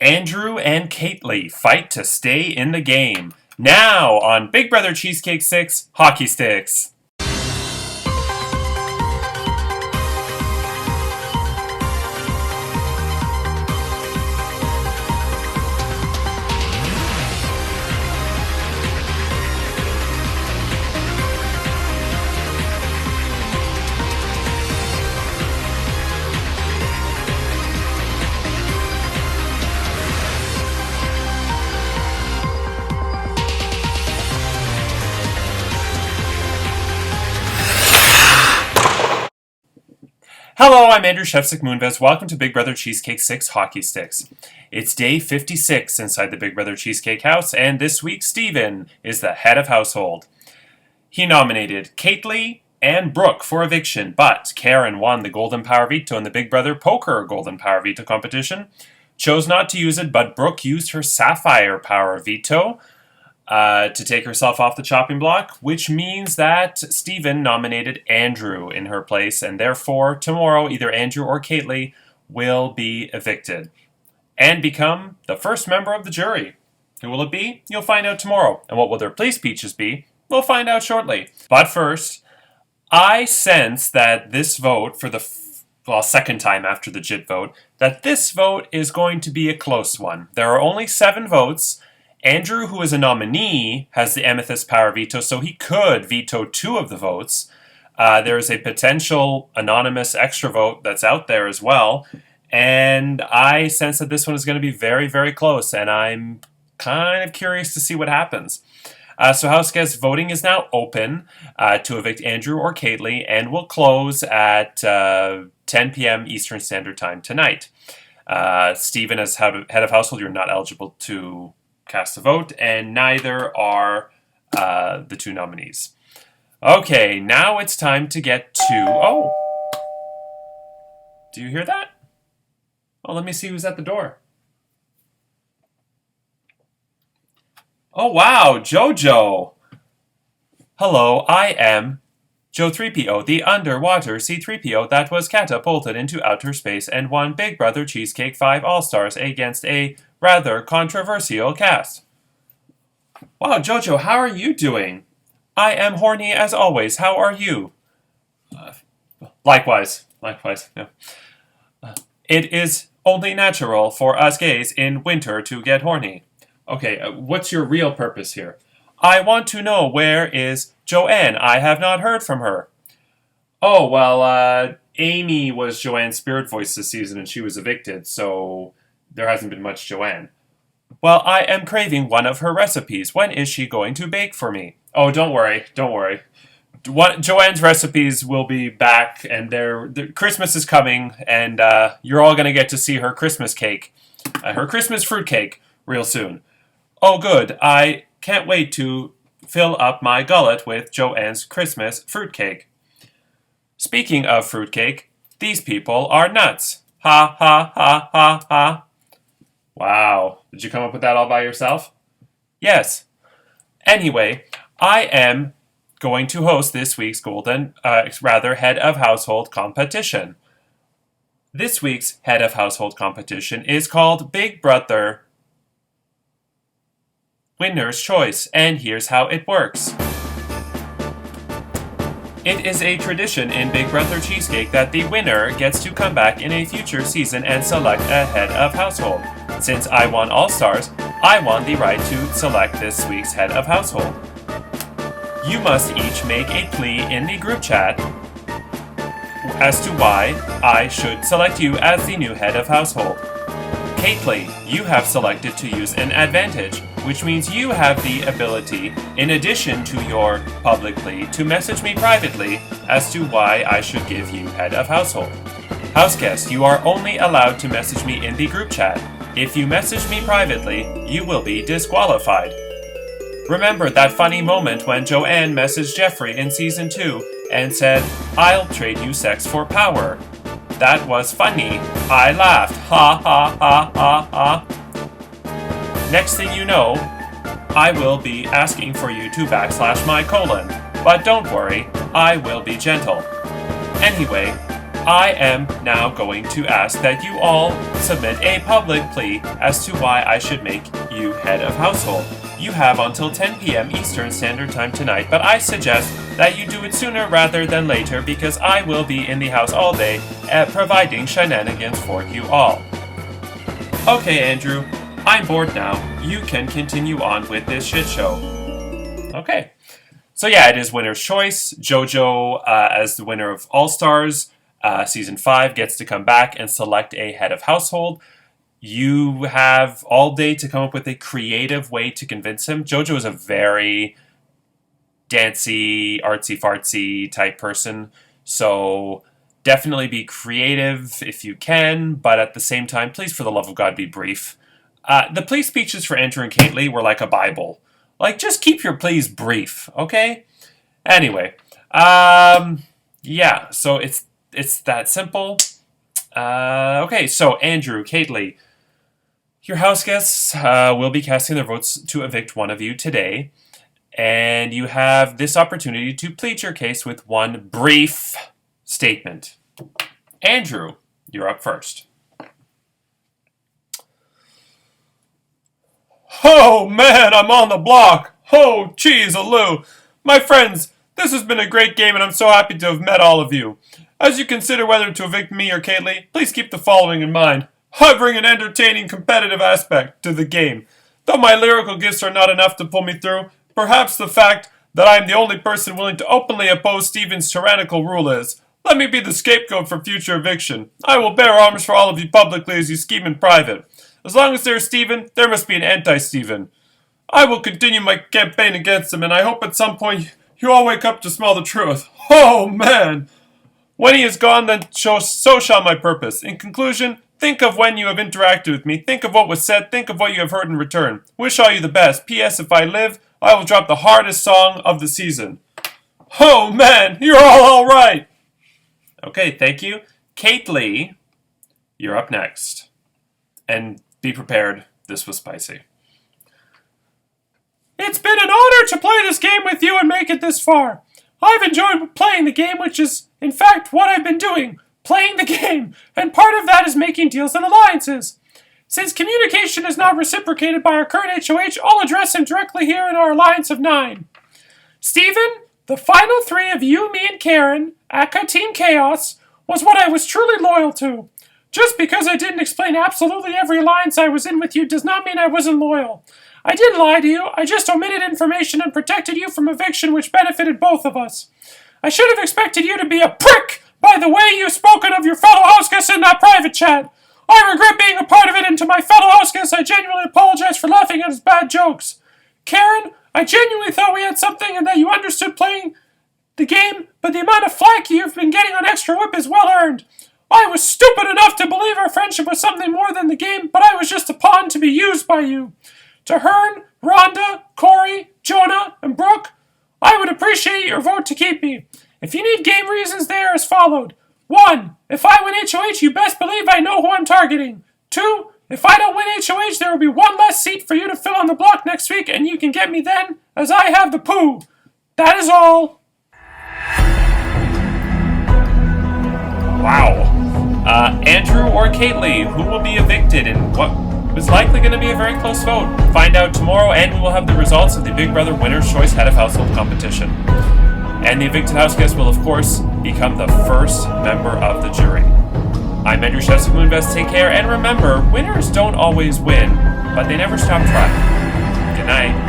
Andrew and Kaitley fight to stay in the game. Now on Big Brother Cheesecake 6 Hockey Sticks. Hello, I'm Andrew Shevsik Moonves. Welcome to Big Brother Cheesecake 6 Hockey Sticks. It's day 56 inside the Big Brother Cheesecake house, and this week Steven is the head of household. He nominated Kaitley and Brooke for eviction, but Karen won the Golden Power Veto in the Big Brother Poker Golden Power Veto competition. Chose not to use it, but Brooke used her Sapphire Power Veto to take herself off the chopping block, which means that Steven nominated Andrew in her place, and therefore tomorrow either Andrew or Kaitley will be evicted and become the first member of the jury. Who will it be? You'll find out tomorrow. And what will their plea speeches be? We'll find out shortly. But first, I sense that this vote for the second time after the JIT vote, that this vote is going to be a close one. There are only 7 votes. Andrew, who is a nominee, has the Amethyst Power Veto, so he could veto 2 of the votes. There is a potential anonymous extra vote that's out there as well, and I sense that this one is going to be very, very close, and I'm kind of curious to see what happens. So house guests, voting is now open to evict Andrew or Kaitley, and will close at 10 p.m. Eastern Standard Time tonight. Steven, as head of household, you're not eligible to cast a vote, and neither are the 2 nominees. Okay, now it's time to get to... Oh! Do you hear that? Oh, let me see who's at the door. Oh, wow, Jojo! Hello, I am Joe 3PO, the underwater C3PO that was catapulted into outer space and won Big Brother Cheesecake 5 All-Stars against a rather controversial cast. Wow, Jojo, how are you doing? I am horny as always. How are you? Likewise. Yeah. It is only natural for us gays in winter to get horny. Okay, what's your real purpose here? I want to know, where is Joanne? I have not heard from her. Oh, well, Amy was Joanne's spirit voice this season and she was evicted, so there hasn't been much Joanne. Well, I am craving one of her recipes. When is she going to bake for me? Oh, don't worry. Joanne's recipes will be back, and Christmas is coming, and you're all going to get to see her Christmas cake, her Christmas fruit cake, real soon. Oh, good. I can't wait to fill up my gullet with Joanne's Christmas fruitcake. Speaking of fruitcake, these people are nuts. Ha, ha, ha, ha, ha. Wow. Did you come up with that all by yourself? Yes. Anyway, I am going to host this week's head of household competition. This week's head of household competition is called Big Brother Winner's Choice, and here's how it works. It is a tradition in Big Brother Cheesecake that the winner gets to come back in a future season and select a head of household. Since I won All-Stars, I won the right to select this week's head of household. You must each make a plea in the group chat as to why I should select you as the new head of household. Kaitley, you have selected to use an advantage, which means you have the ability, in addition to your public plea, to message me privately as to why I should give you head of household. House guest, you are only allowed to message me in the group chat. If you message me privately, you will be disqualified. Remember that funny moment when Joanne messaged Jeffrey in Season 2 and said, "I'll trade you sex for power." That was funny. I laughed. Ha ha ha ha ha. Next thing you know, I will be asking for you to backslash my colon. But don't worry, I will be gentle. Anyway, I am now going to ask that you all submit a public plea as to why I should make you head of household. You have until 10 p.m. Eastern Standard Time tonight, but I suggest that you do it sooner rather than later because I will be in the house all day providing shenanigans for you all. Okay, Andrew, I'm bored now. You can continue on with this shit show. Okay. So yeah, it is winner's choice. JoJo, as the winner of All Stars, Season 5, gets to come back and select a head of household. You have all day to come up with a creative way to convince him. JoJo is a very dancey, artsy-fartsy type person, so definitely be creative if you can, but at the same time, please, for the love of God, be brief. The plea speeches for Andrew and Kaitley were like a Bible. Like, just keep your pleas brief, okay? Anyway, yeah, so it's that simple. Okay, so Andrew, Kaitley, your house guests will be casting their votes to evict one of you today, and you have this opportunity to plead your case with one brief statement. Andrew, you're up first. Oh man, I'm on the block! Oh, cheese-a-loo! My friends, this has been a great game and I'm so happy to have met all of you. As you consider whether to evict me or Kaitley, please keep the following in mind. I bring an entertaining, competitive aspect to the game. Though my lyrical gifts are not enough to pull me through, perhaps the fact that I am the only person willing to openly oppose Steven's tyrannical rule is. Let me be the scapegoat for future eviction. I will bear arms for all of you publicly as you scheme in private. As long as there's Steven, there must be an anti-Steven. I will continue my campaign against him, and I hope at some point you all wake up to smell the truth. Oh, man! When he is gone, then so shall my purpose. In conclusion, think of when you have interacted with me. Think of what was said. Think of what you have heard in return. Wish all you the best. P.S. If I live, I will drop the hardest song of the season. Oh, man! You're all right! Okay, thank you. Kaitley, you're up next. And be prepared, this was spicy. It's been an honor to play this game with you and make it this far. I've enjoyed playing the game, which is, in fact, what I've been doing. Playing the game. And part of that is making deals and alliances. Since communication is not reciprocated by our current HOH, I'll address him directly here in our alliance of 9. Stephen, the final 3 of you, me, and Karen, aka Team Chaos, was what I was truly loyal to. Just because I didn't explain absolutely every alliance I was in with you does not mean I wasn't loyal. I didn't lie to you, I just omitted information and protected you from eviction which benefited both of us. I should have expected you to be a prick by the way you've spoken of your fellow house guests in that private chat. I regret being a part of it, and to my fellow house guests I genuinely apologize for laughing at his bad jokes. Karen, I genuinely thought we had something and that you understood playing the game, but the amount of flack you've been getting on Extra Whip is well earned. I was stupid enough to believe our friendship was something more than the game, but I was just a pawn to be used by you. To Hearn, Rhonda, Corey, Jonah, and Brooke, I would appreciate your vote to keep me. If you need game reasons, they are as followed. 1. If I win HOH, you best believe I know who I'm targeting. 2. If I don't win HOH, there will be one less seat for you to fill on the block next week, and you can get me then, as I have the poo. That is all. Wow. Andrew or Kaitley, who will be evicted in what is likely going to be a very close vote? Find out tomorrow, and we will have the results of the Big Brother Winner's Choice Head of Household competition. And the evicted house guest will, of course, become the first member of the jury. I'm Andrew Chefs of Moonvest. Take care, and remember, winners don't always win, but they never stop trying. Good night.